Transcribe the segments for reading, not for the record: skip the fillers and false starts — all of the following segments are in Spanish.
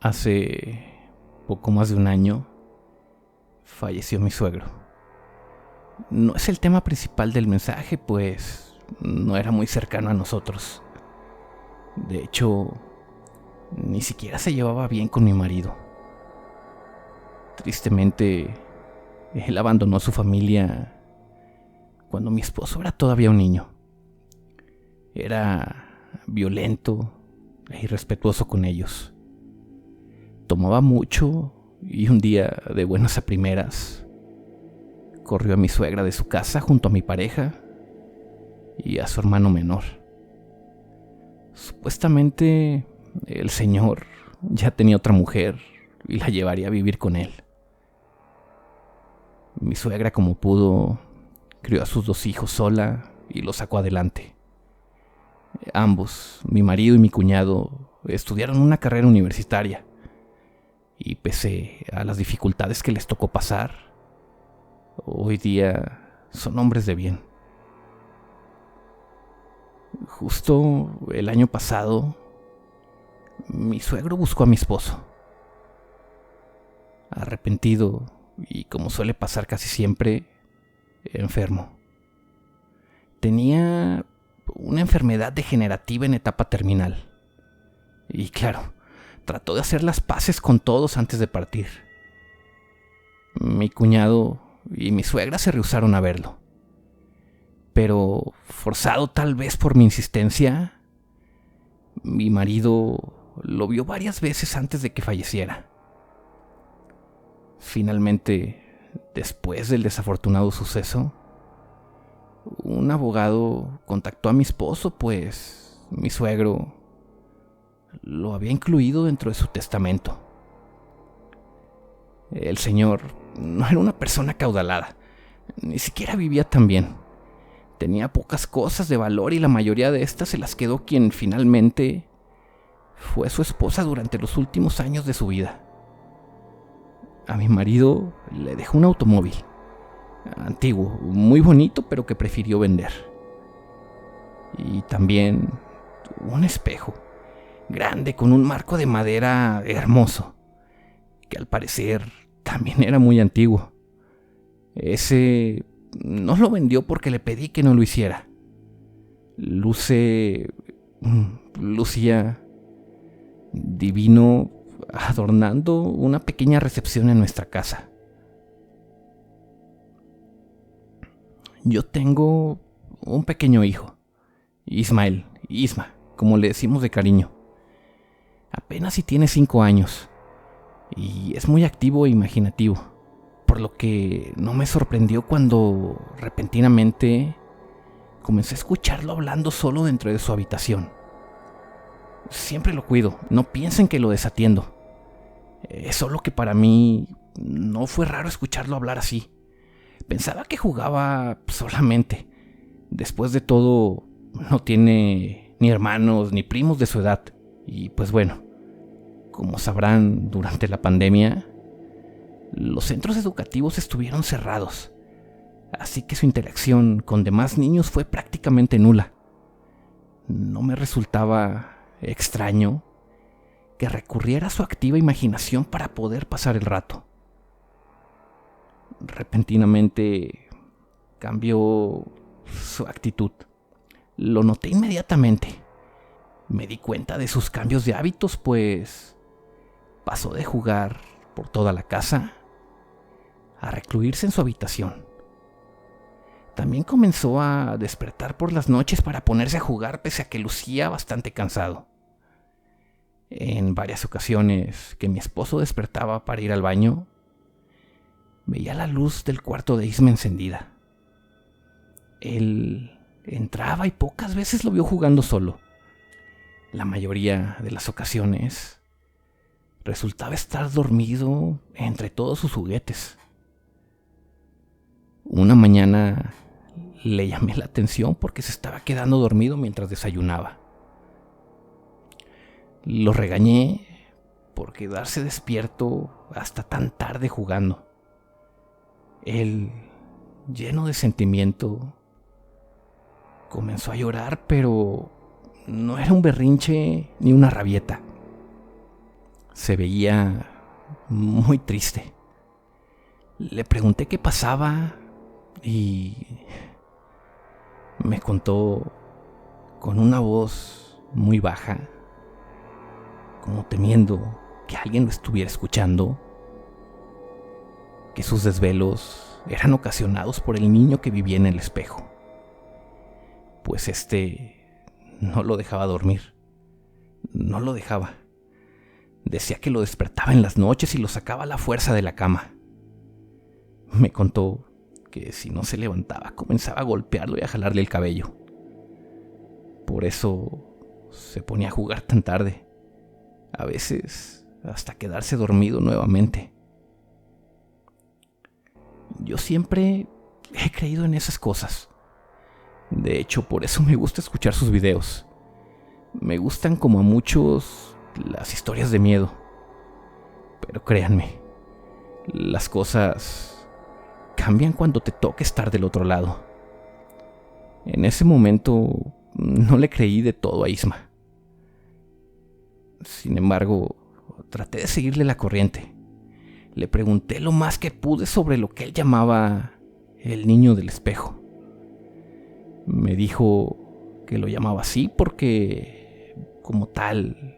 Hace poco más de un año falleció mi suegro. No es el tema principal del mensaje, pues no era muy cercano a nosotros. De hecho, ni siquiera se llevaba bien con mi marido. Tristemente, él abandonó a su familia cuando mi esposo era todavía un niño. Era violento e irrespetuoso con ellos. Tomaba mucho y un día, de buenas a primeras, corrió a mi suegra de su casa junto a mi pareja y a su hermano menor. Supuestamente el señor ya tenía otra mujer y la llevaría a vivir con él. Mi suegra, como pudo, crió a sus 2 hijos sola y los sacó adelante. Ambos, mi marido y mi cuñado, estudiaron una carrera universitaria y pese a las dificultades que les tocó pasar, hoy día son hombres de bien. Justo el año pasado, mi suegro buscó a mi esposo. Arrepentido y, como suele pasar casi siempre, enfermo. Tenía una enfermedad degenerativa en etapa terminal. Y claro, trató de hacer las paces con todos antes de partir. Mi cuñado y mi suegra se rehusaron a verlo. Pero, forzado tal vez por mi insistencia, mi marido lo vio varias veces antes de que falleciera. Finalmente, después del desafortunado suceso, un abogado contactó a mi esposo, pues mi suegro lo había incluido dentro de su testamento. El señor no era una persona acaudalada, ni siquiera vivía tan bien. Tenía pocas cosas de valor y la mayoría de estas se las quedó quien finalmente fue su esposa durante los últimos años de su vida. A mi marido le dejó un automóvil, antiguo, muy bonito, pero que prefirió vender. Y también un espejo, grande, con un marco de madera hermoso, que al parecer también era muy antiguo. Ese no lo vendió porque le pedí que no lo hiciera. Lucía divino, adornando una pequeña recepción en nuestra casa. Yo tengo un pequeño hijo, Isma, como le decimos de cariño. Apenas si tiene 5 años y es muy activo e imaginativo, por lo que no me sorprendió cuando repentinamente comencé a escucharlo hablando solo dentro de su habitación. Siempre lo cuido, no piensen que lo desatiendo. Es solo que para mí no fue raro escucharlo hablar así. Pensaba que jugaba solamente. Después de todo, no tiene ni hermanos ni primos de su edad. Y pues bueno, como sabrán, durante la pandemia, los centros educativos estuvieron cerrados. Así que su interacción con demás niños fue prácticamente nula. No me resultaba extraño que recurriera a su activa imaginación para poder pasar el rato. Repentinamente cambió su actitud. Lo noté inmediatamente. Me di cuenta de sus cambios de hábitos, pues pasó de jugar por toda la casa a recluirse en su habitación. También comenzó a despertar por las noches para ponerse a jugar, pese a que lucía bastante cansado. En varias ocasiones que mi esposo despertaba para ir al baño, veía la luz del cuarto de Isma encendida. Él entraba y pocas veces lo vio jugando solo. La mayoría de las ocasiones resultaba estar dormido entre todos sus juguetes. Una mañana le llamé la atención porque se estaba quedando dormido mientras desayunaba. Lo regañé por quedarse despierto hasta tan tarde jugando. Él, lleno de sentimiento, comenzó a llorar, pero no era un berrinche ni una rabieta. Se veía muy triste. Le pregunté qué pasaba y me contó con una voz muy baja, como temiendo que alguien lo estuviera escuchando, que sus desvelos eran ocasionados por el niño que vivía en el espejo, pues no lo dejaba dormir, no lo dejaba. Decía que lo despertaba en las noches y lo sacaba a la fuerza de la cama. Me contó que si no se levantaba comenzaba a golpearlo y a jalarle el cabello. Por eso se ponía a jugar tan tarde, a veces hasta quedarse dormido nuevamente. Yo siempre he creído en esas cosas. De hecho, por eso me gusta escuchar sus videos. Me gustan como a muchos las historias de miedo. Pero créanme, las cosas cambian cuando te toca estar del otro lado. En ese momento no le creí de todo a Isma. Sin embargo, traté de seguirle la corriente. Le pregunté lo más que pude sobre lo que él llamaba el niño del espejo. Me dijo que lo llamaba así porque, como tal,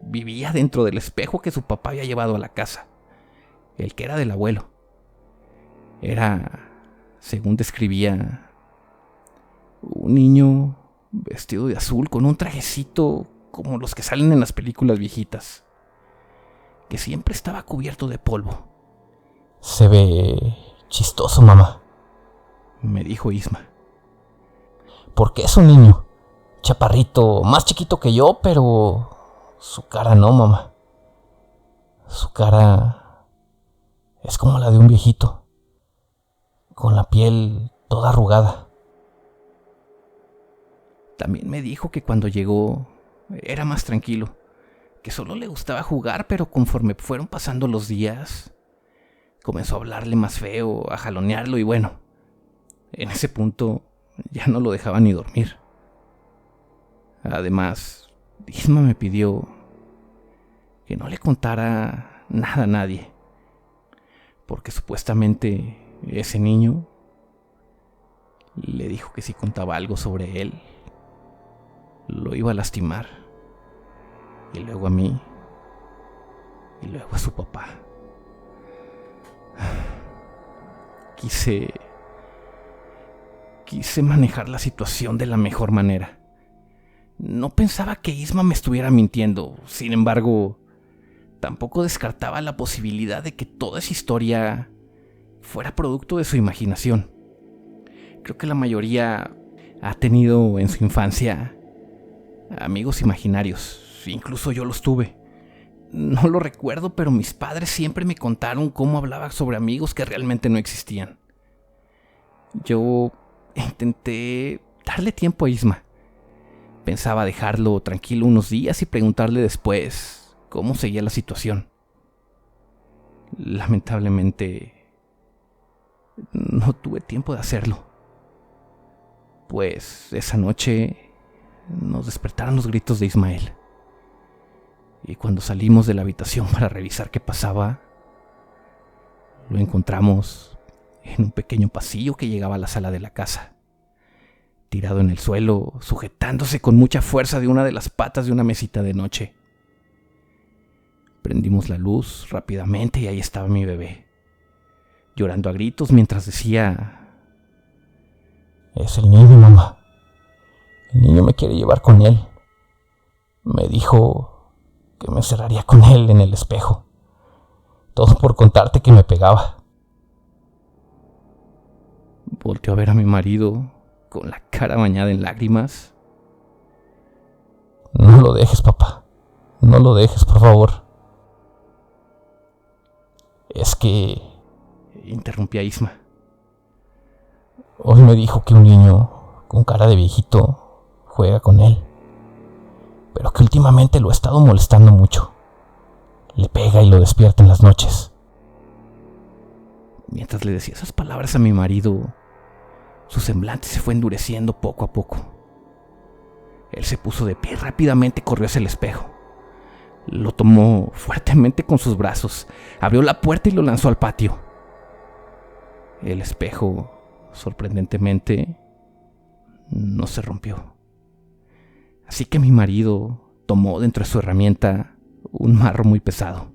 vivía dentro del espejo que su papá había llevado a la casa, el que era del abuelo. Era, según describía, un niño vestido de azul con un trajecito como los que salen en las películas viejitas, que siempre estaba cubierto de polvo. Se ve chistoso, mamá, me dijo Isma. Porque es un niño, chaparrito, más chiquito que yo, pero su cara no, mamá. Su cara es como la de un viejito, con la piel toda arrugada. También me dijo que cuando llegó era más tranquilo, que solo le gustaba jugar, pero conforme fueron pasando los días, comenzó a hablarle más feo, a jalonearlo y bueno, en ese punto ya no lo dejaba ni dormir. Además, Isma me pidió que no le contara nada a nadie, porque supuestamente ese niño le dijo que si contaba algo sobre él, lo iba a lastimar, y luego a mí, y luego a su papá. Quise manejar la situación de la mejor manera. No pensaba que Isma me estuviera mintiendo. Sin embargo, tampoco descartaba la posibilidad de que toda esa historia fuera producto de su imaginación. Creo que la mayoría ha tenido en su infancia amigos imaginarios. Incluso yo los tuve. No lo recuerdo, pero mis padres siempre me contaron cómo hablaba sobre amigos que realmente no existían. Yo intenté darle tiempo a Isma. Pensaba dejarlo tranquilo unos días y preguntarle después cómo seguía la situación. Lamentablemente, no tuve tiempo de hacerlo, pues esa noche nos despertaron los gritos de Ismael. Y cuando salimos de la habitación para revisar qué pasaba, lo encontramos en un pequeño pasillo que llegaba a la sala de la casa, tirado en el suelo, sujetándose con mucha fuerza de una de las patas de una mesita de noche. Prendimos la luz rápidamente y ahí estaba mi bebé, llorando a gritos mientras decía: es el niño, mamá. El niño me quiere llevar con él. Me dijo que me encerraría con él en el espejo. Todo por contarte que me pegaba. Volteó a ver a mi marido con la cara bañada en lágrimas. No lo dejes, papá. No lo dejes, por favor. Es que... interrumpí a Isma. Hoy me dijo que un niño con cara de viejito juega con él, pero que últimamente lo ha estado molestando mucho. Le pega y lo despierta en las noches. Mientras le decía esas palabras a mi marido, su semblante se fue endureciendo poco a poco. Él se puso de pie y rápidamente corrió hacia el espejo. Lo tomó fuertemente con sus brazos, abrió la puerta y lo lanzó al patio. El espejo, sorprendentemente, no se rompió. Así que mi marido tomó dentro de su herramienta un marro muy pesado.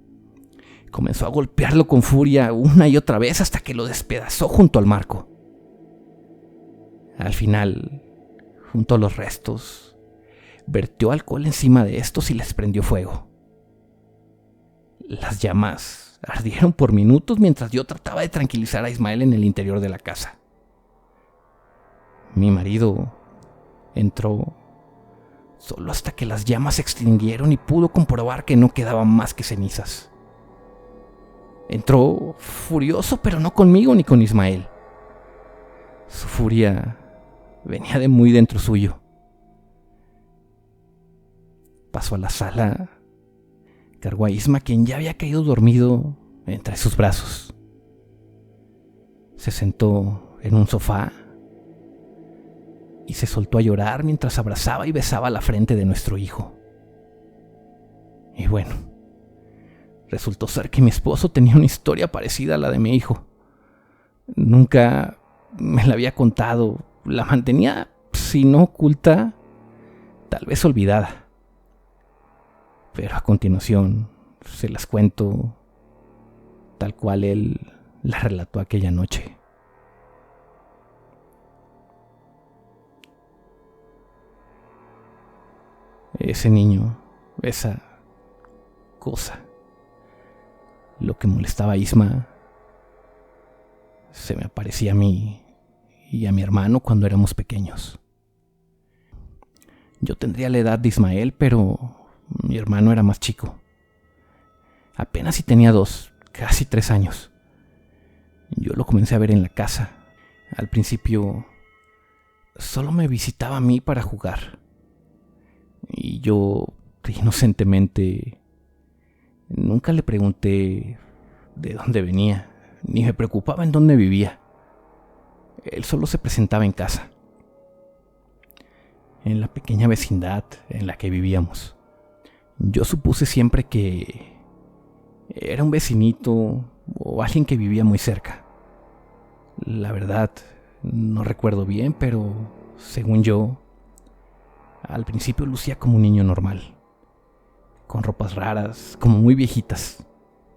Comenzó a golpearlo con furia una y otra vez hasta que lo despedazó junto al marco. Al final, junto a los restos, vertió alcohol encima de estos y les prendió fuego. Las llamas ardieron por minutos mientras yo trataba de tranquilizar a Ismael en el interior de la casa. Mi marido entró solo hasta que las llamas se extinguieron y pudo comprobar que no quedaban más que cenizas. Entró furioso, pero no conmigo ni con Ismael. Su furia venía de muy dentro suyo. Pasó a la sala, cargó a Isma, quien ya había caído dormido, entre sus brazos. Se sentó en un sofá y se soltó a llorar mientras abrazaba y besaba la frente de nuestro hijo. Y bueno, resultó ser que mi esposo tenía una historia parecida a la de mi hijo. Nunca me la había contado, la mantenía, si no oculta, tal vez olvidada. Pero a continuación se las cuento tal cual él la relató aquella noche. Ese niño, esa cosa, lo que molestaba a Isma, se me aparecía a mí y a mi hermano cuando éramos pequeños. Yo tendría la edad de Ismael, pero mi hermano era más chico. Apenas si tenía 2, casi 3 años. Yo lo comencé a ver en la casa. Al principio solo me visitaba a mí para jugar. Y yo, inocentemente, nunca le pregunté de dónde venía, ni me preocupaba en dónde vivía. Él solo se presentaba en casa, en la pequeña vecindad en la que vivíamos. Yo supuse siempre que era un vecinito o alguien que vivía muy cerca. La verdad, no recuerdo bien, pero según yo, al principio lucía como un niño normal, con ropas raras, como muy viejitas,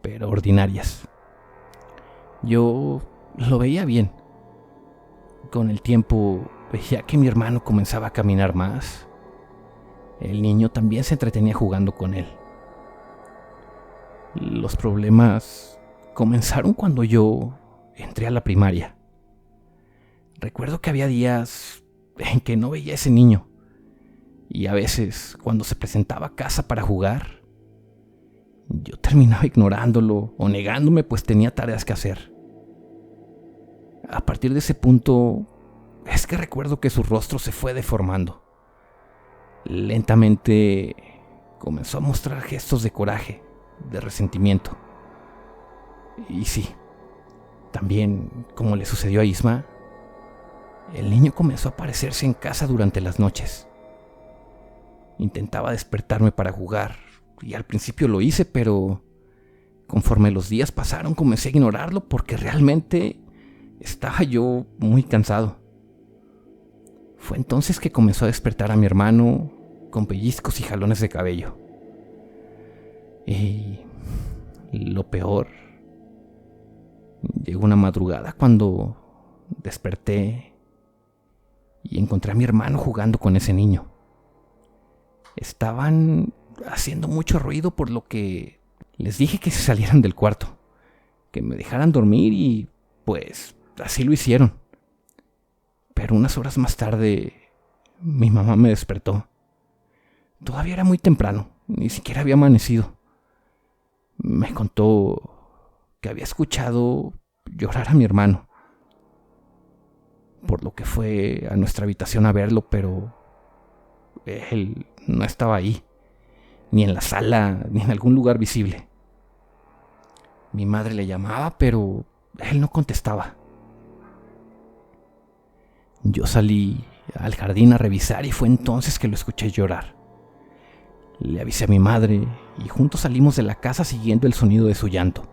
pero ordinarias. Yo lo veía bien. Con el tiempo veía que mi hermano comenzaba a caminar más. El niño también se entretenía jugando con él. Los problemas comenzaron cuando yo entré a la primaria. Recuerdo que había días en que no veía a ese niño. Y a veces, cuando se presentaba a casa para jugar, yo terminaba ignorándolo o negándome, pues tenía tareas que hacer. A partir de ese punto, es que recuerdo que su rostro se fue deformando. Lentamente comenzó a mostrar gestos de coraje, de resentimiento. Y sí, también, como le sucedió a Isma, el niño comenzó a aparecerse en casa durante las noches. Intentaba despertarme para jugar, y al principio lo hice, pero conforme los días pasaron comencé a ignorarlo porque realmente estaba yo muy cansado. Fue entonces que comenzó a despertar a mi hermano con pellizcos y jalones de cabello. Y lo peor, llegó una madrugada cuando desperté y encontré a mi hermano jugando con ese niño. Estaban haciendo mucho ruido, por lo que les dije que se salieran del cuarto, que me dejaran dormir, y pues así lo hicieron. Pero unas horas más tarde mi mamá me despertó. Todavía era muy temprano, ni siquiera había amanecido. Me contó que había escuchado llorar a mi hermano, por lo que fue a nuestra habitación a verlo, pero él no estaba ahí, ni en la sala, ni en algún lugar visible. Mi madre le llamaba, pero él no contestaba. Yo salí al jardín a revisar y fue entonces que lo escuché llorar. Le avisé a mi madre y juntos salimos de la casa siguiendo el sonido de su llanto.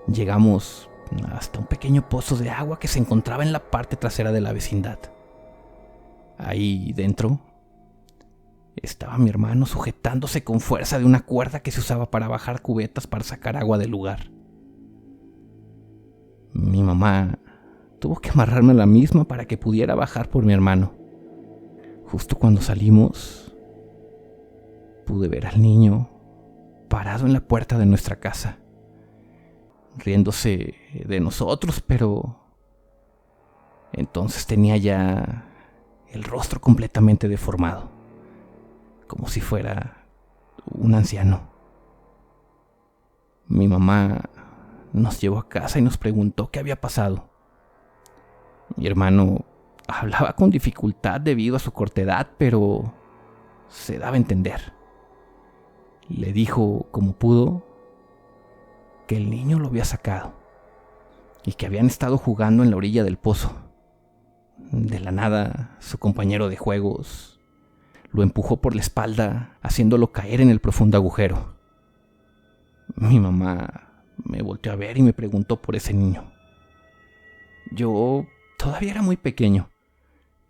Llegamos hasta un pequeño pozo de agua que se encontraba en la parte trasera de la vecindad. Ahí dentro estaba mi hermano sujetándose con fuerza de una cuerda que se usaba para bajar cubetas para sacar agua del lugar. Mi mamá tuvo que amarrarme a la misma para que pudiera bajar por mi hermano. Justo cuando salimos, pude ver al niño parado en la puerta de nuestra casa, riéndose de nosotros, pero entonces tenía ya el rostro completamente deformado, como si fuera un anciano. Mi mamá nos llevó a casa y nos preguntó qué había pasado. Mi hermano hablaba con dificultad debido a su corta edad, pero se daba a entender. Le dijo, como pudo, que el niño lo había sacado y que habían estado jugando en la orilla del pozo. De la nada, su compañero de juegos lo empujó por la espalda, haciéndolo caer en el profundo agujero. Mi mamá me volteó a ver y me preguntó por ese niño. Yo todavía era muy pequeño.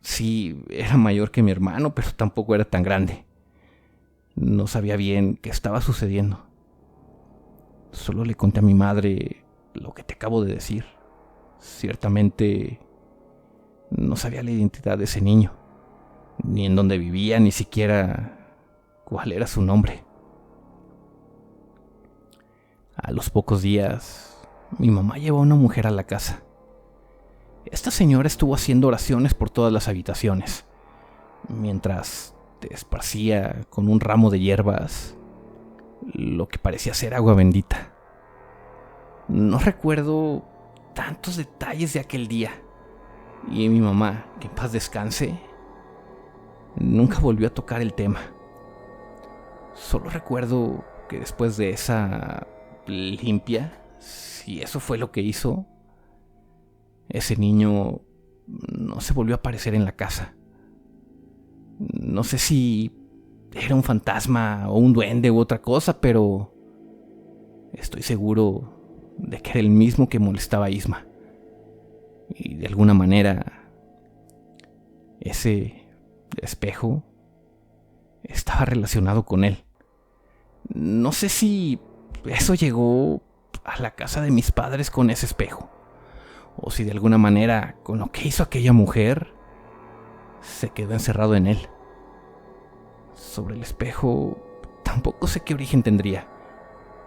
Sí, era mayor que mi hermano, pero tampoco era tan grande. No sabía bien qué estaba sucediendo. Solo le conté a mi madre lo que te acabo de decir. Ciertamente no sabía la identidad de ese niño, ni en dónde vivía, ni siquiera cuál era su nombre. A los pocos días, mi mamá llevó a una mujer a la casa. Esta señora estuvo haciendo oraciones por todas las habitaciones, mientras te esparcía con un ramo de hierbas lo que parecía ser agua bendita. No recuerdo tantos detalles de aquel día, y mi mamá, que en paz descanse, nunca volvió a tocar el tema. Solo recuerdo que después de esa limpia, si eso fue lo que hizo, ese niño no se volvió a aparecer en la casa. No sé si era un fantasma o un duende u otra cosa, pero estoy seguro de que era el mismo que molestaba a Isma. Y de alguna manera, ese espejo estaba relacionado con él. No sé si eso llegó a la casa de mis padres con ese espejo, o si de alguna manera con lo que hizo aquella mujer se quedó encerrado en él. Sobre el espejo tampoco sé qué origen tendría.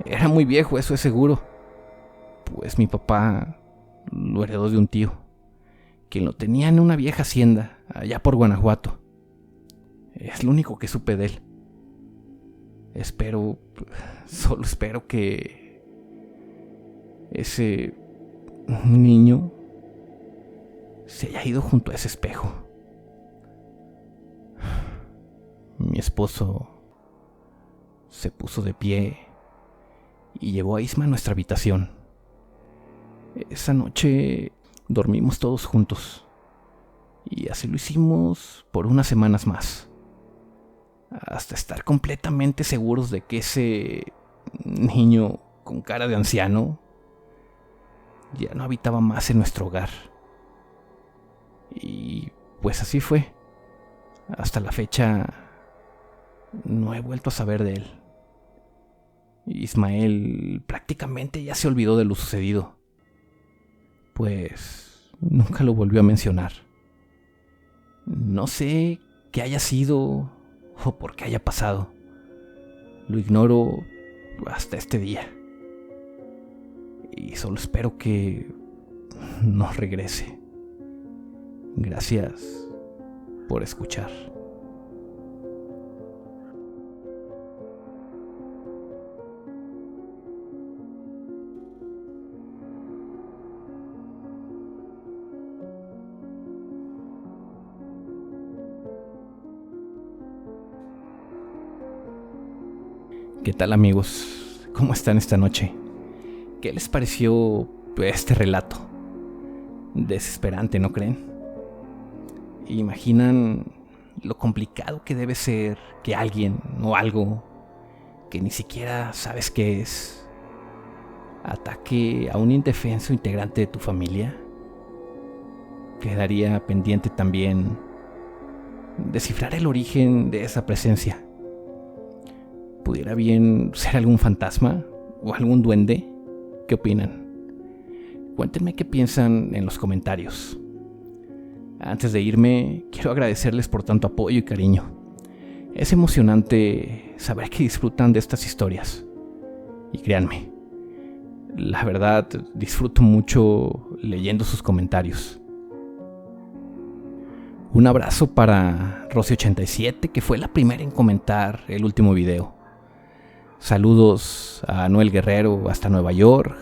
Era muy viejo, eso es seguro, pues mi papá lo heredó de un tío, quien lo tenía en una vieja hacienda allá por Guanajuato. Es lo único que supe de él. Solo espero que ese niño se haya ido junto a ese espejo. Mi esposo se puso de pie y llevó a Isma a nuestra habitación. Esa noche dormimos todos juntos, y así lo hicimos por unas semanas más, hasta estar completamente seguros de que ese niño con cara de anciano ya no habitaba más en nuestro hogar. Y pues así fue. Hasta la fecha no he vuelto a saber de él. Ismael prácticamente ya se olvidó de lo sucedido, pues nunca lo volvió a mencionar. No sé qué haya sido o por qué haya pasado. Lo ignoro hasta este día. Y solo espero que no regrese. Gracias por escuchar. ¿Qué tal, amigos? ¿Cómo están esta noche? ¿Qué les pareció este relato? Desesperante, ¿no creen? ¿Imaginan lo complicado que debe ser que alguien o algo que ni siquiera sabes qué es. Ataque a un indefenso integrante de tu familia. Quedaría pendiente también descifrar el origen de esa presencia. ¿Pudiera bien ser algún fantasma o algún duende? ¿Qué opinan? Cuéntenme qué piensan en los comentarios. Antes de irme, quiero agradecerles por tanto apoyo y cariño. Es emocionante saber que disfrutan de estas historias. Y créanme, la verdad disfruto mucho leyendo sus comentarios. Un abrazo para Rosy87, que fue la primera en comentar el último video. Saludos a Noel Guerrero hasta Nueva York.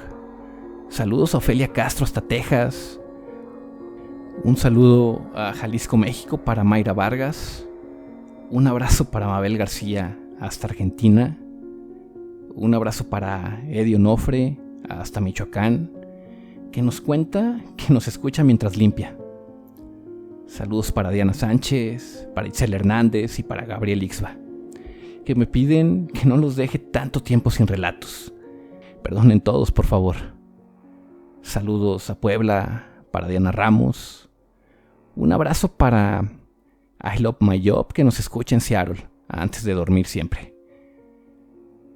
Saludos a Ofelia Castro hasta Texas. Un saludo a Jalisco, México para Mayra Vargas. Un abrazo para Mabel García hasta Argentina. Un abrazo para Eddie Onofre hasta Michoacán, que nos cuenta que nos escucha mientras limpia. Saludos para Diana Sánchez, para Itzel Hernández y para Gabriel Ixba, que me piden que no los deje tanto tiempo sin relatos. Perdonen todos, por favor. Saludos a Puebla, para Diana Ramos. Un abrazo para I Love My Job, que nos escucha en Seattle, antes de dormir siempre.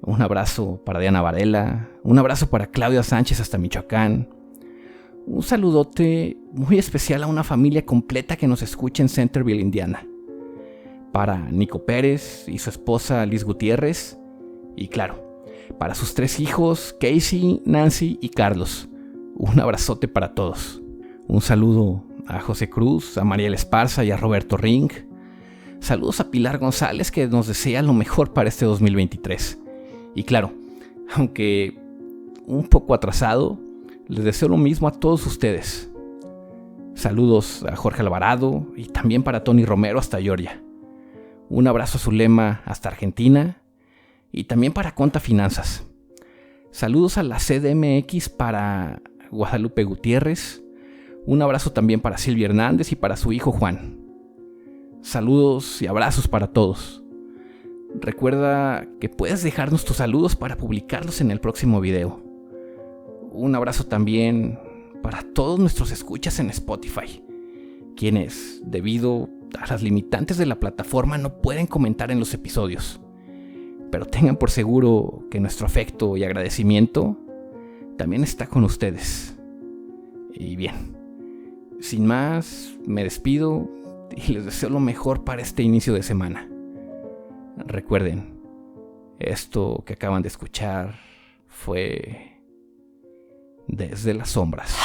Un abrazo para Diana Varela. Un abrazo para Claudia Sánchez hasta Michoacán. Un saludote muy especial a una familia completa que nos escucha en Centerville, Indiana. Para Nico Pérez y su esposa Liz Gutiérrez. Y claro, para sus 3 hijos, Casey, Nancy y Carlos. Un abrazote para todos. Un saludo a José Cruz, a Mariel Esparza y a Roberto Ring. Saludos a Pilar González, que nos desea lo mejor para este 2023. Y claro, aunque un poco atrasado, les deseo lo mismo a todos ustedes. Saludos a Jorge Alvarado y también para Tony Romero hasta Georgia. Un abrazo a Zulema hasta Argentina y también para Conta Finanzas. Saludos a la CDMX para Guadalupe Gutiérrez. Un abrazo también para Silvia Hernández y para su hijo Juan. Saludos y abrazos para todos. Recuerda que puedes dejarnos tus saludos para publicarlos en el próximo video. Un abrazo también para todos nuestros escuchas en Spotify, quienes, debido a las limitantes de la plataforma, no pueden comentar en los episodios. Pero tengan por seguro que nuestro afecto y agradecimiento también está con ustedes. Y bien, sin más, me despido y les deseo lo mejor para este inicio de semana. Recuerden, esto que acaban de escuchar fue Desde las Sombras.